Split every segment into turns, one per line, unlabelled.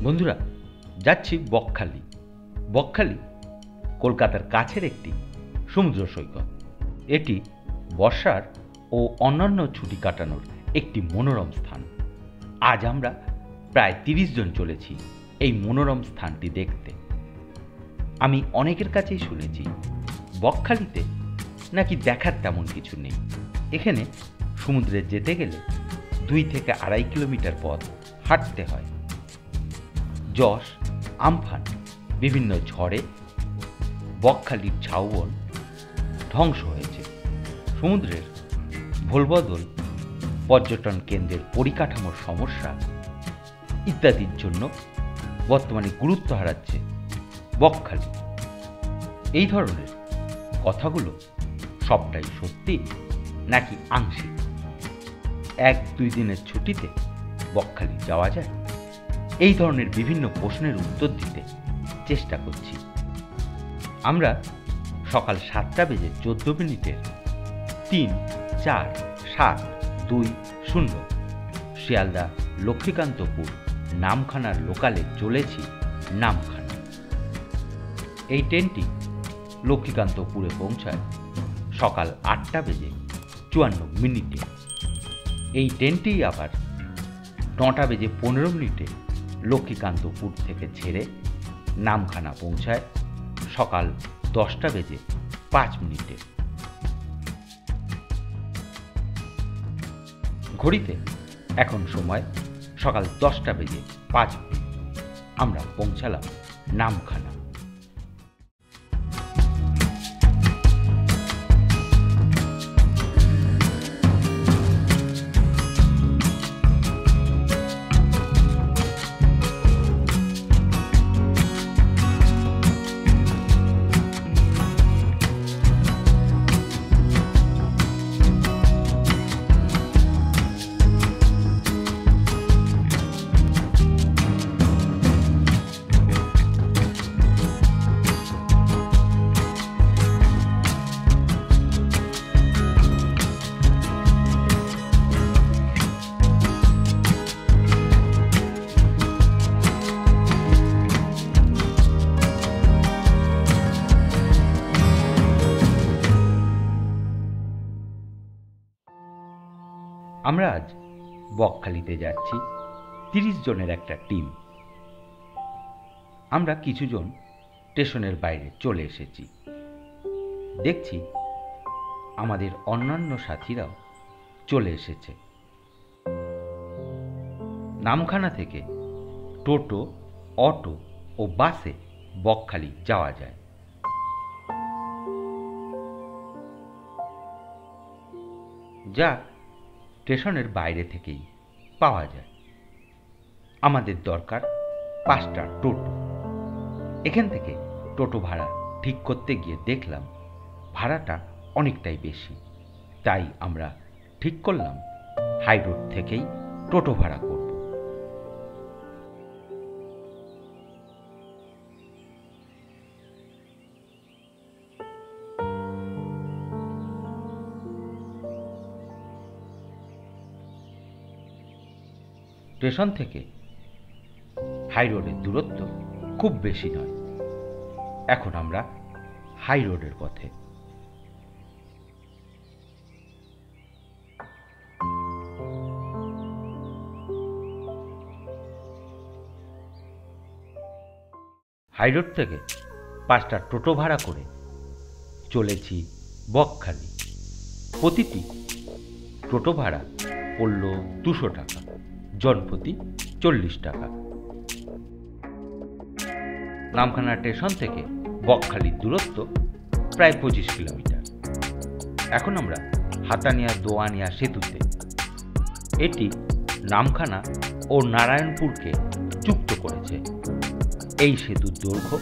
বন্ধুরা, যাচ্ছি বকখালি। বকখালি কলকাতার কাছের একটি সমুদ্র সৈকত। এটি বর্ষার ও অন্যান্য ছুটি কাটানোর একটি মনোরম স্থান। আজ আমরা প্রায় ৩০ জন চলেছি এই মনোরম স্থানটি দেখতে। আমি অনেকের কাছেই শুনেছি বকখালিতে নাকি দেখার তেমন কিছু নেই। এখানে সমুদ্রে যেতে গেলে ২ থেকে ২.৫ কিলোমিটার পথ হাঁটতে হয়। যশ, আমফান, বিভিন্ন ঝড়ে বকখালির ঝাউবন ধ্বংস হয়েছে। সমুদ্রের ভোলবদল, পর্যটন কেন্দ্রের পরিকাঠামোর সমস্যা ইত্যাদির জন্য বর্তমানে গুরুত্ব হারাচ্ছে বকখালি। এই ধরনের কথাগুলো সবটাই সত্যি নাকি আংশিক? ১-২ দিনের ছুটিতে বকখালি যাওয়া যায়? এই ধরনের বিভিন্ন প্রশ্নের উত্তর দিতে চেষ্টা করছি। আমরা সকাল ৭:১৪ 3-4-7-2-0 শিয়ালদা লক্ষ্মীকান্তপুর নামখানার লোকালে চলেছি নামখানা। এই ট্রেনটি লক্ষ্মীকান্তপুরে পৌঁছায় সকাল ৮:৫৪। এই ট্রেনটি আবার ৯:১৫ লক্ষ্মীকান্তপুর থেকে ছেড়ে নামখানা পৌঁছায় সকাল ১০:০৫। ঘড়িতে এখন সময় সকাল ১০:০৫। আমরা পৌঁছালাম নামখানা। আমরা আজ বকখালিতে যাচ্ছি ৩০ জনের একটা টিম। আমরা কিছুজন স্টেশনের বাইরে চলে এসেছি। দেখছি আমাদের অন্যান্য সাথীরাও চলে এসেছে। নামখানা থেকে টোটো, অটো ও বাসে বকখালি যাওয়া যায়। যা স্টেশনের বাইরে থেকেই পাওয়া যায়। আমাদের দরকার ৫টা টোটো। এখান থেকে টোটো ভাড়া ঠিক করতে গিয়ে দেখলাম ভাড়াটা অনেকটাই বেশি। তাই আমরা ঠিক করলাম হাই রোড থেকেই টোটো ভাড়া করব। স্টেশন থেকে হাই রোডের দূরত্ব খুব বেশি নয়। এখন আমরা হাই রোডের পথে। হাই রোড থেকে ৫টা টোটো ভাড়া করে চলেছি বকখালি। প্রতিটি টোটো ভাড়া পড়ল ২০০ টাকা, জনপ্রতি ৪০ টাকা। নামখানা স্টেশন থেকে বকখালির দূরত্ব প্রায় ২৫ কিলোমিটার। এখন আমরা হাতানিয়া দোয়ানিয়া সেতুতে। এটি নামখানা ও নারায়ণপুরকে যুক্ত করেছে। এই সেতুর দৈর্ঘ্য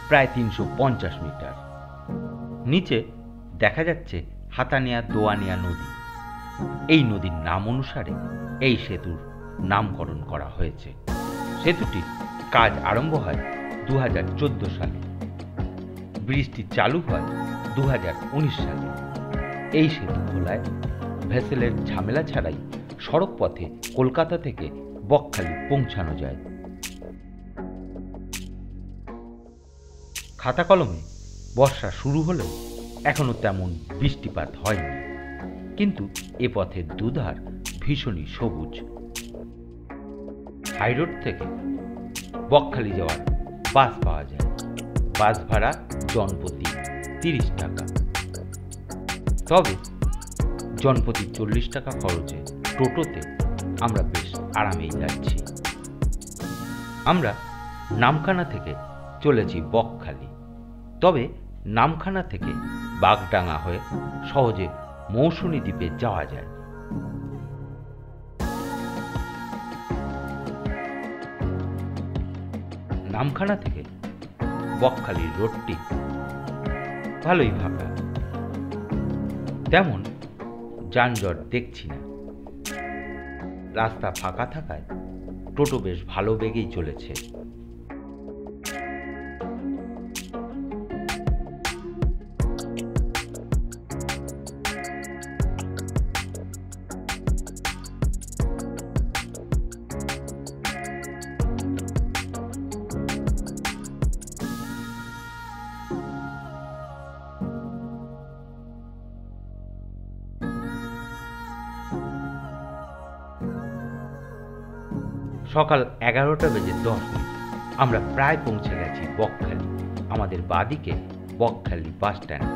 প্রায় ৩৫০ মিটার। নিচে দেখা যাচ্ছে হাতানিয়া দোয়ানিয়া নদী। এই নদীর নাম অনুসারে এই সেতুর নামকরণ করা হয়েছে। সেতুটির কাজ আরম্ভ হয় ২০১৪ সালে। ব্রিজটি চালু হয় ২০১৯ সালে। এই সেতু খোলায় ভেসেলের ঝামেলা ছাড়াই সড়ক পথে কলকাতা থেকে বকখালি পৌঁছানো যায়। খাতা কলমে বর্ষা শুরু হলেও এখনো তেমন বৃষ্টিপাত হয়নি, কিন্তু এ পথের দুধার ভীষণই সবুজ। হাইরোড থেকে বকখালি যাওয়ার বাস পাওয়া যায়। বাস ভাড়া জনপ্রতি 30 টাকা। তবে জনপ্রতি 40 টাকা খরচে টোটোতে আমরা বেশ আরামেই যাচ্ছি। আমরা নামখানা থেকে চলেছি বকখালি। তবে নামখানা থেকে বাগডাঙ্গা হয়ে সহজে মৌসুনী দ্বীপে যাওয়া যায়। নামখানা থেকে বকখালির রোডটি ভালোই ফাঁকা, তেমন যানজট দেখছি না। রাস্তা ফাঁকা থাকায় টোটো বেশ ভালো বেগেই চলেছে। সকাল 11:10 আমরা প্রায় পৌঁছে গেছি বকখালি। আমাদের বাদিকে বকখালি বাস স্ট্যান্ড।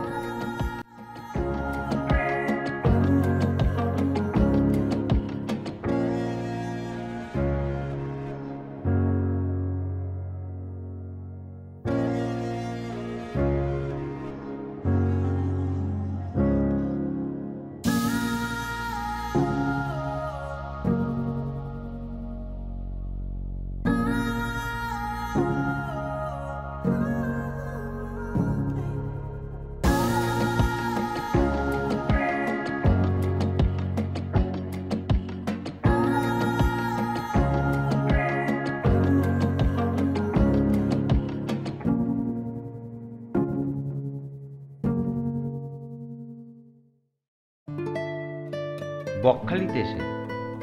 বকখালিতে এসে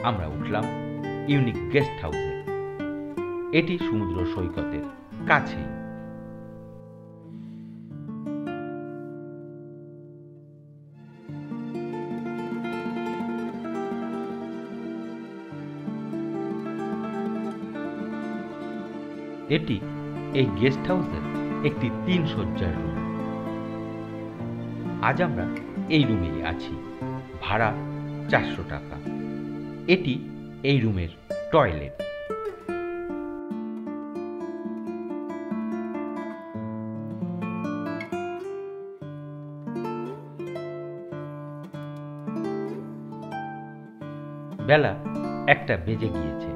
আমরা উঠলাম ইউনিক গেস্ট হাউসে। এটি সমুদ্র সৈকতের কাছেই। এটি এই গেস্ট হাউসের একটি 3 শয্যার রুম। আজ আমরা এই রুমেই আছি। ভাড়া 400 টাকা। এটি এই রুমের টয়লেট। বেলা 1টা বেজে গিয়েছে।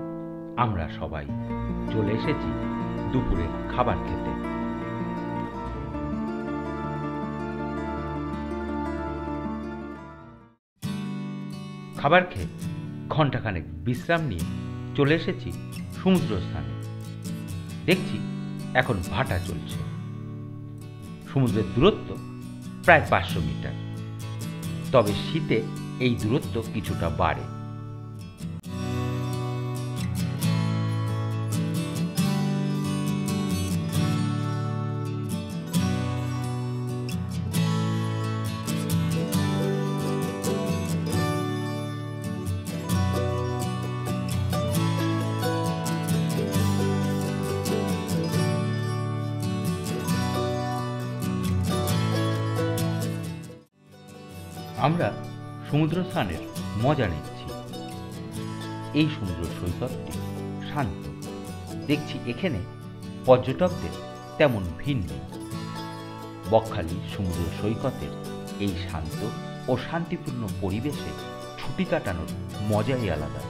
আমরা সবাই চলে এসেছি দুপুরের খাবার খেতে। খাবার খেয়ে ঘণ্টাখানেক বিশ্রাম নিয়ে চলে এসেছি সমুদ্র স্থানে। দেখছি এখন ভাটা চলছে। সমুদ্রের দূরত্ব প্রায় 500 মিটার। তবে শীতে এই দূরত্ব কিছুটা বাড়ে। আমরা সমুদ্র স্নানের মজা নিচ্ছি। এই সমুদ্র সৈকতটি শান্ত। দেখছি এখানে পর্যটকদের তেমন ভিড় নেই। বকখালি সমুদ্র সৈকতের এই শান্ত ও শান্তিপূর্ণ পরিবেশে ছুটি কাটানোর মজাই আলাদা।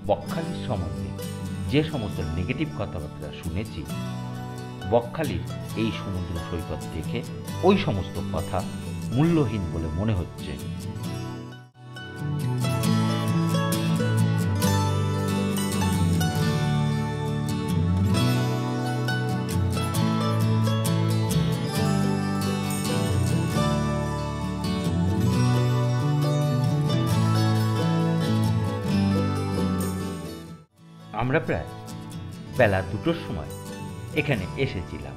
বকখালির সম্বন্ধে যে সমস্ত নেগেটিভ কথাবার্তা শুনেছি, বকখালির এই সমুদ্র সৈকত দেখে ওই সমস্ত কথা মূল্যহীন বলে মনে হচ্ছে। আমরা প্রায় বেলা 2টোর সময় এখানে এসেছিলাম।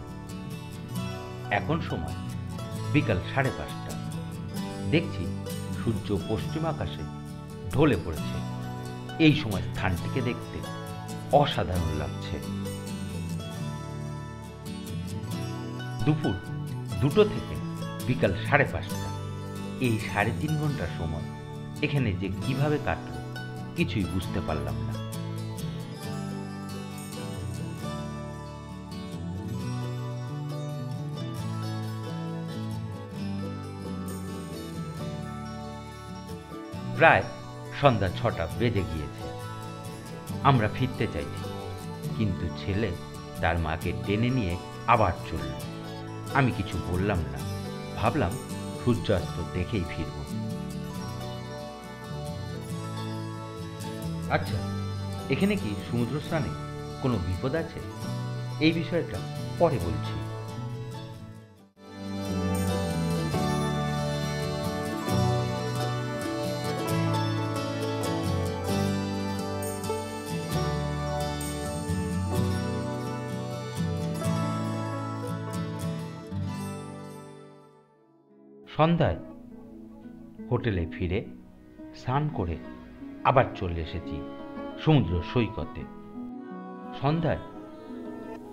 এখন সময় বিকাল 5:30। দেখছি সূর্য পশ্চিম আকাশে ঢলে পড়েছে। এই সময় স্থানটিকে দেখতে অসাধারণ লাগছে। দুপুর 2টো থেকে বিকাল 5:30, এই 3.5 ঘন্টার সময় এখানে যে কিভাবে কাটল কিছুই বুঝতে পারলাম না। প্রায় সন্ধ্যা 6টা বেজে গিয়েছে। আমরা ফিরতে চাইছি, কিন্তু ছেলে তার মাকে টেনে নিয়ে আবার চলল। আমি কিছু বললাম না, ভাবলাম সূর্যাস্ত দেখেই ফিরব। আচ্ছা, এখানে কি সমুদ্র স্নানে কোনো বিপদ আছে? এই বিষয়টা পরে বলছি। সন্ধ্যায় হোটেলে ফিরে স্নান করে আবার চলে এসেছি সমুদ্র সৈকতে। সন্ধ্যায়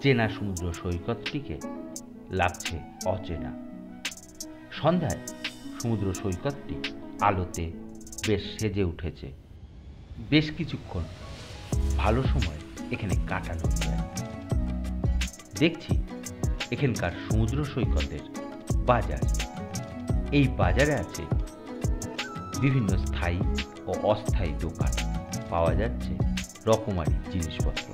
চেনা সমুদ্র সৈকতটিকে লাগছে অচেনা। সন্ধ্যায় সমুদ্র সৈকতটি আলোতে বেশ সেজে উঠেছে। বেশ কিছুক্ষণ ভালো সময় এখানে কাটানো যায়। দেখছি এখানকার সমুদ্র সৈকতের বাজার। এই বাজারে আছে বিভিন্ন স্থায়ী ও অস্থায়ী দোকান, পাওয়া যাচ্ছে রকমারি জিনিসপত্র।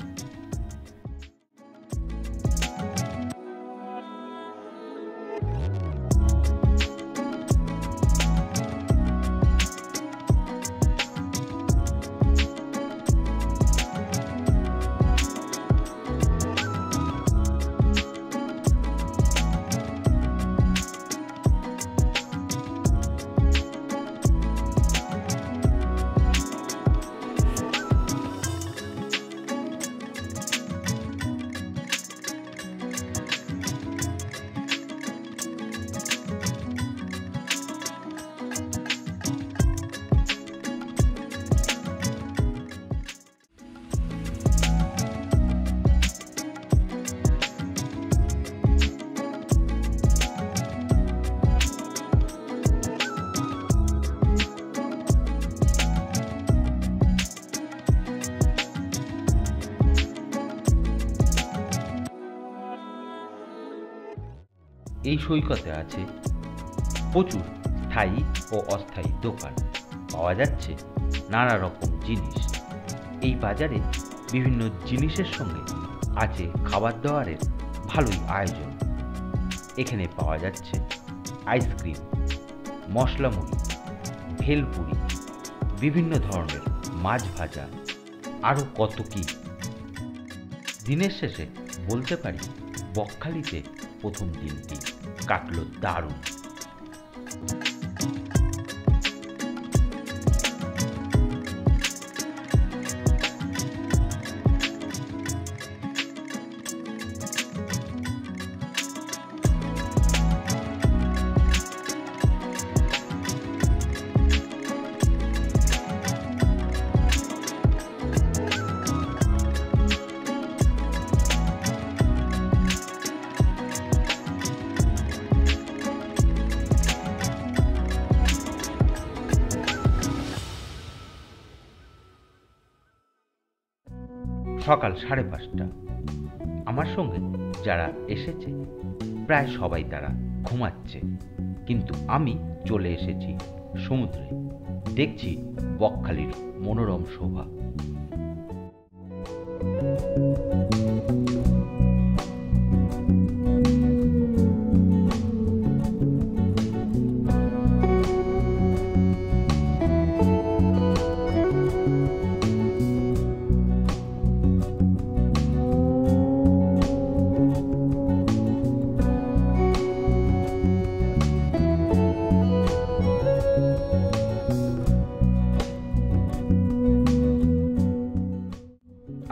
এই সৈকতে আছে প্রচুর স্থায়ী ও অস্থায়ী দোকান, পাওয়া যাচ্ছে নানা রকম জিনিস। এই বাজারে বিভিন্ন জিনিসের সঙ্গে আছে খাবার দাবারের ভালোই আয়োজন। এখানে পাওয়া যাচ্ছে আইসক্রিম, মশলা মুড়ি, ভেলপুরি, বিভিন্ন ধরনের মাছ ভাজা, আরও কত কি। দিনের শেষে বলতে পারি বকখালিতে প্রথম দিনটি কাটল দারুণ। সকাল 5:30। আমার সঙ্গে যারা এসেছে প্রায় সবাই তারা ঘুমাচ্ছে, কিন্তু আমি চলে এসেছি সমুদ্রে। দেখছি বকখালির মনোরম শোভা।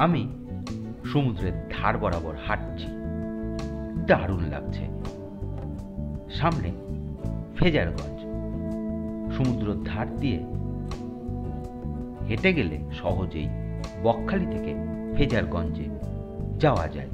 আমি সমুদ্রের ধার বরাবর হাঁটছি, দারুণ লাগছে। সামনে ফেজারগঞ্জ। সমুদ্রের ধার দিয়ে হেঁটে গেলে সহজেই বকখালি থেকে ফেজারগঞ্জে যাওয়া যায়।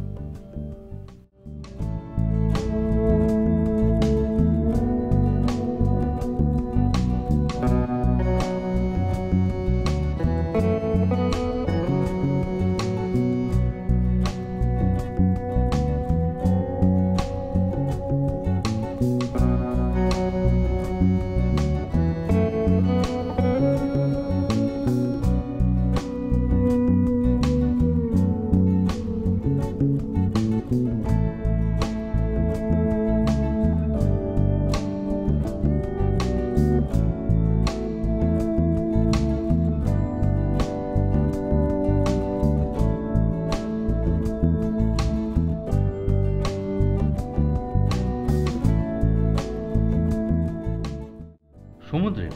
সমুদ্রের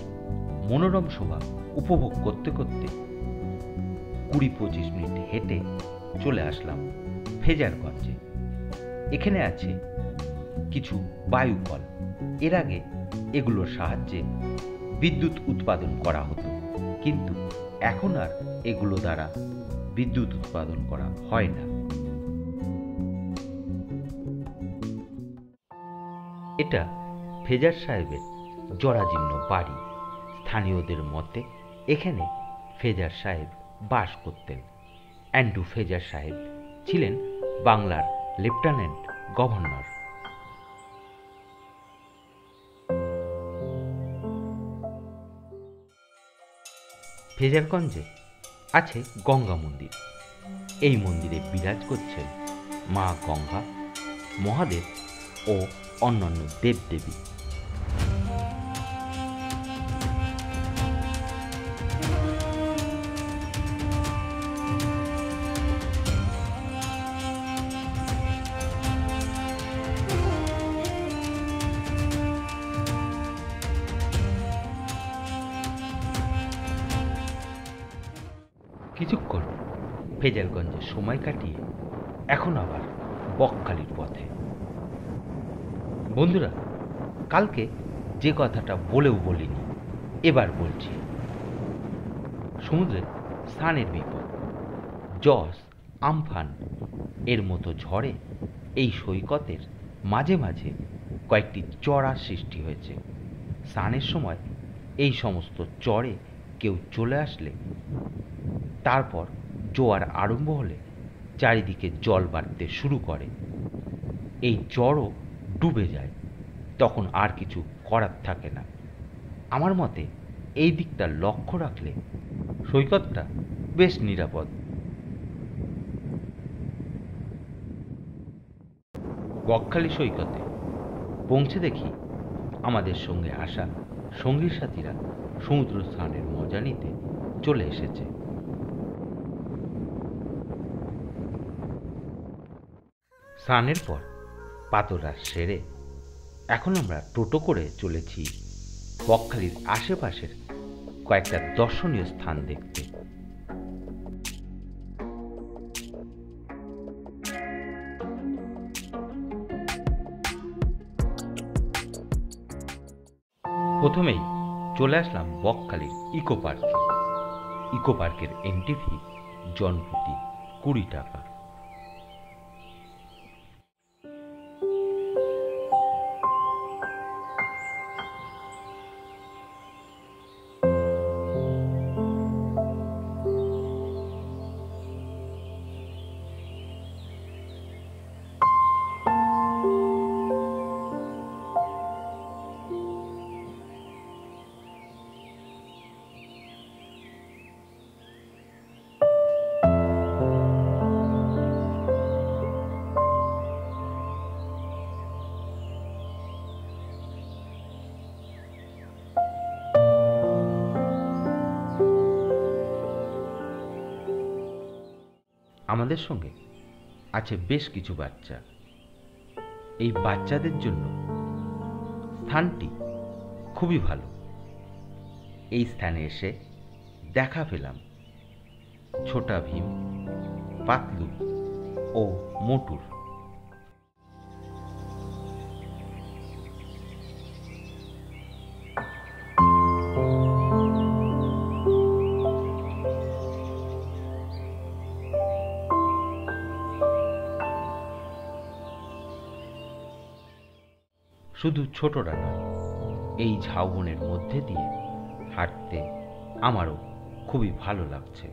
মনোরম শোভা উপভোগ করতে করতে 20-25 মিনিট হেঁটে চলে আসলাম ফেজারগঞ্জে। এখানে আছে কিছু বায়ুকল। এর আগে এগুলোর সাহায্যে বিদ্যুৎ উৎপাদন করা হতো, কিন্তু এখন আর এগুলো দ্বারা বিদ্যুৎ উৎপাদন করা হয় না। এটা ফেজার সাহেবের জরাজীর্ণ বাড়ি। স্থানীয়দের মতে এখানে ফেজার সাহেব বাস করতেন। অ্যান্ড্রু ফেজার সাহেব ছিলেন বাংলার লেফটেন্যান্ট গভর্নর। ফেজারগঞ্জে আছে গঙ্গা মন্দির। এই মন্দিরে বিরাজ করছেন মা গঙ্গা, মহাদেব ও অন্যান্য দেবদেবী। কিছুক্ষণ ফেজারগঞ্জে সময় কাটিয়ে এখন আবার বকখালির পথে। বন্ধুরা, কালকে যে কথাটা বলেও বলিনি, এবার বলছি। সমুদ্রে স্নানের বিপদ, জস, আমফান এর মতো ঝড়ে এই সৈকতের মাঝে মাঝে কয়েকটি চড়ার সৃষ্টি হয়েছে। স্নানের সময় এই সমস্ত চড়ে কেউ চলে আসলে, তারপর জোয়ার আরম্ভ হলে চারিদিকে জল বাড়তে শুরু করে, এই চড়ও ডুবে যায়। তখন আর কিছু করার থাকে না। আমার মতে এই দিকটা লক্ষ্য রাখলে সৈকতটা বেশ নিরাপদ। বকখালি সৈকতে পৌঁছে দেখি আমাদের সঙ্গে আসা সঙ্গী সাথীরা সমুদ্র স্নানের মজা নিতে চলে এসেছে। স্নানের পর পাতরা সেরে এখন আমরা টোটো করে চলেছি বকখালির আশেপাশের কয়েকটা দর্শনীয় স্থান দেখতে। প্রথমেই চলে আসলাম বকখালির ইকো পার্কে। ইকো পার্কের এন্ট্রি ফি জনপ্রতি 20 টাকা। আমাদের সঙ্গে আছে বেশ কিছু বাচ্চা। এই বাচ্চাদের জন্য স্থানটি খুবই ভালো। এই স্থানে এসে দেখা পেলাম ছোটা ভীম, পাতলু ও মোটুর। শুধু ছোটরা নয়, এই ঝাউবনের মধ্যে দিয়ে হাঁটতে আমারও খুবই ভালো লাগছে।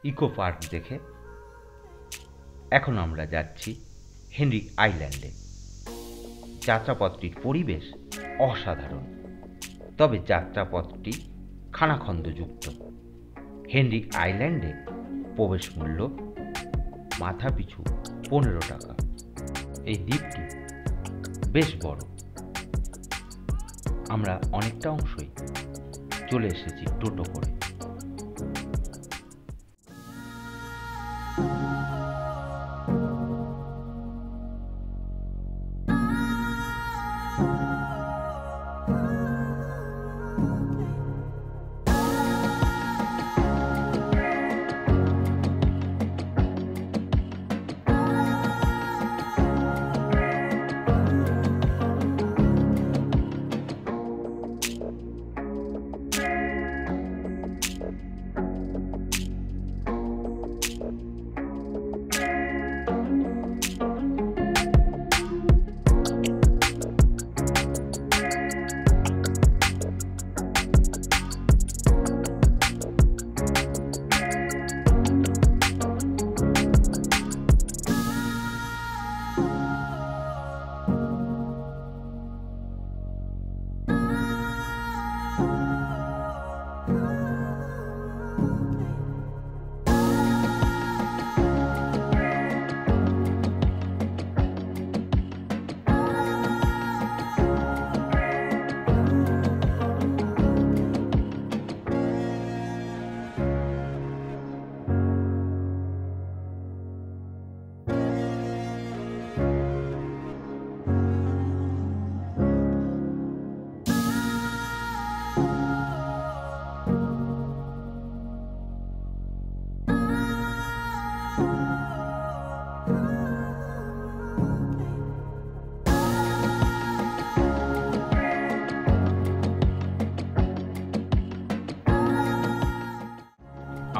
ইকো পার্ক দেখে এখন আমরা যাচ্ছি হেনরিক আইল্যান্ডে। যাত্রাপথটির পরিবেশ অসাধারণ, তবে যাত্রাপথটি খানাখন্দযুক্ত। হেনরিক আইল্যান্ডে প্রবেশ মূল্য মাথাপিছু 15 টাকা। এই দ্বীপটি বেশ বড়। আমরা অনেকটা অংশই চলে এসেছি টোটো করে।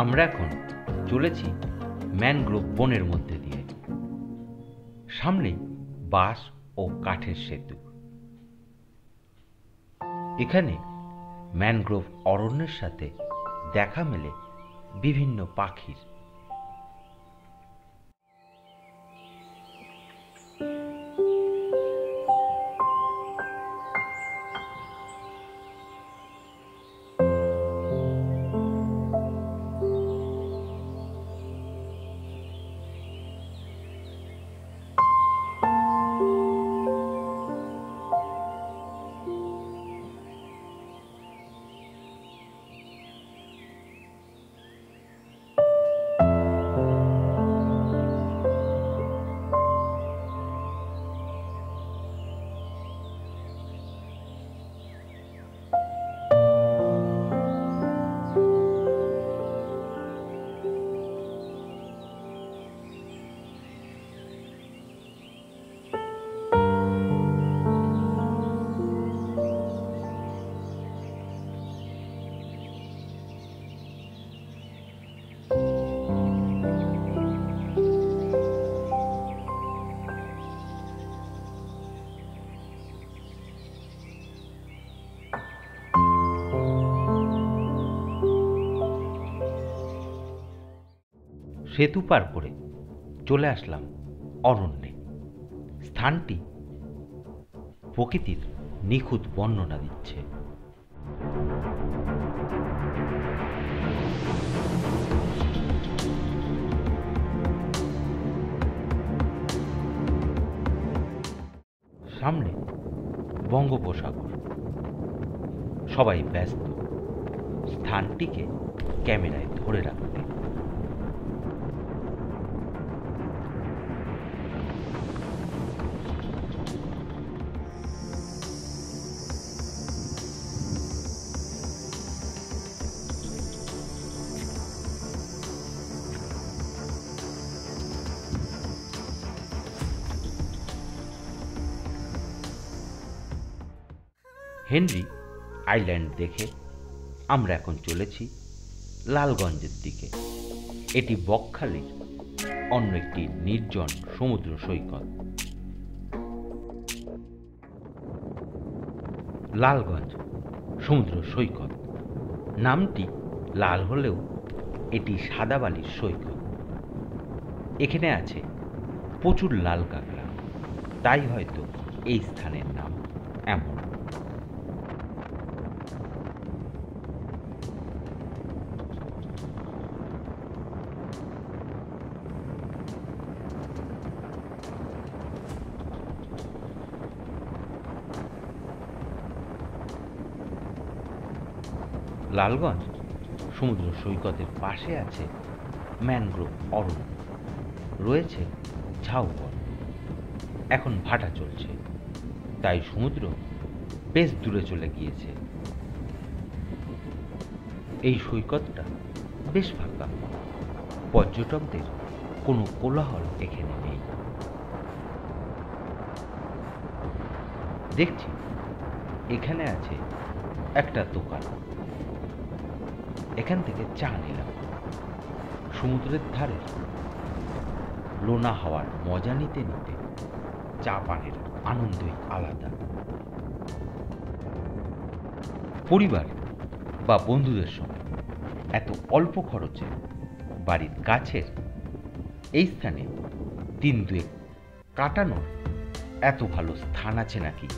আমরা এখন চলেছি ম্যানগ্রোভ বনের মধ্যে দিয়ে। সামনেই বাঁশ ও কাঠের সেতু। এখানে ম্যানগ্রোভ অরণ্যের সাথে দেখা মেলে বিভিন্ন পাখির। সেতু পার করে চলে আসলাম অরণ্যে। স্থানটি প্রকৃতির নিখুঁত বর্ণনা দিচ্ছে। সামনে বঙ্গোপসাগর, সবাই ব্যস্ত স্থানটিকে ক্যামেরায় ধরে রাখতে। হেনরি আইল্যান্ড দেখে আমরা এখন চলেছি লালগঞ্জের দিকে। এটি বকখালির অন্য একটি নির্জন সমুদ্র সৈকত। লালগঞ্জ সমুদ্র সৈকত নামটি লাল হলেও এটি সাদা বালির সৈকত। এখানে আছে প্রচুর লাল কাঁকড়া, তাই হয়তো এই স্থানের নাম এমন। লালগঞ্জ সমুদ্র সৈকতের পাশে আছে ম্যানগ্রোভ অরণ্য, রয়েছে ঝাউবন। এখন ভাটা চলছে, তাই সমুদ্র বেশ দূরে চলে গিয়েছে। এই সৈকতটা বেশ ফাঁকা, পর্যটকদের কোনো কোলাহল এখানে নেই। দেখছি এখানে আছে একটা দোকান, এখান থেকে চা নিলাম। সমুদ্রের ধারে লোনা হাওয়ার মজা নিতে নিতে চা পানের আনন্দই আলাদা। পরিবার বা বন্ধুদের সঙ্গে এত অল্প খরচে বাড়ির কাছের এই স্থানে দিন দুয়েক কাটানোর এত ভালো স্থান আছে নাকি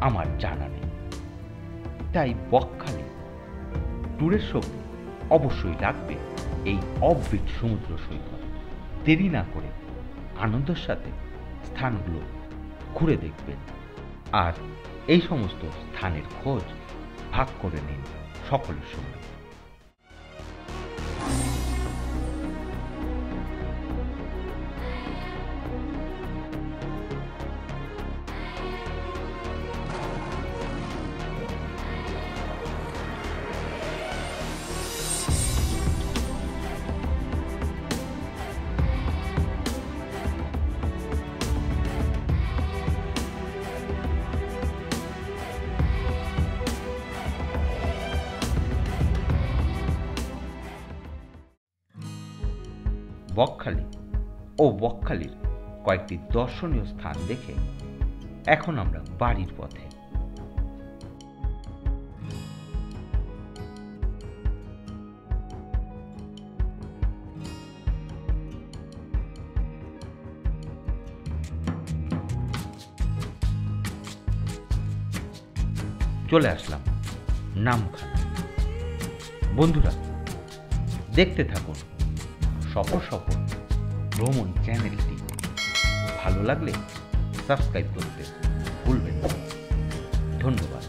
আমার জানা নেই। তাই বকখালি ট্যুরের সঙ্গে অবশ্যই লাগবে এই অফবিট সমুদ্র সৈকত। দেরি না করে আনন্দের সাথে স্থানগুলো ঘুরে দেখবেন, আর এই সমস্ত স্থানের খোঁজ ভাগ করে নিন সকলের সঙ্গে। বকখালি ও বকখালির কয়েকটি দর্শনীয় স্থান দেখে এখন আমরা বাড়ির পথে। চলে আসলাম নামখানা। বন্ধুরা, দেখতে থাকুন সফর সফর ভ্রমণ চ্যানেলটি। ভালো লাগলে সাবস্ক্রাইব করতে ভুলবেন না। ধন্যবাদ।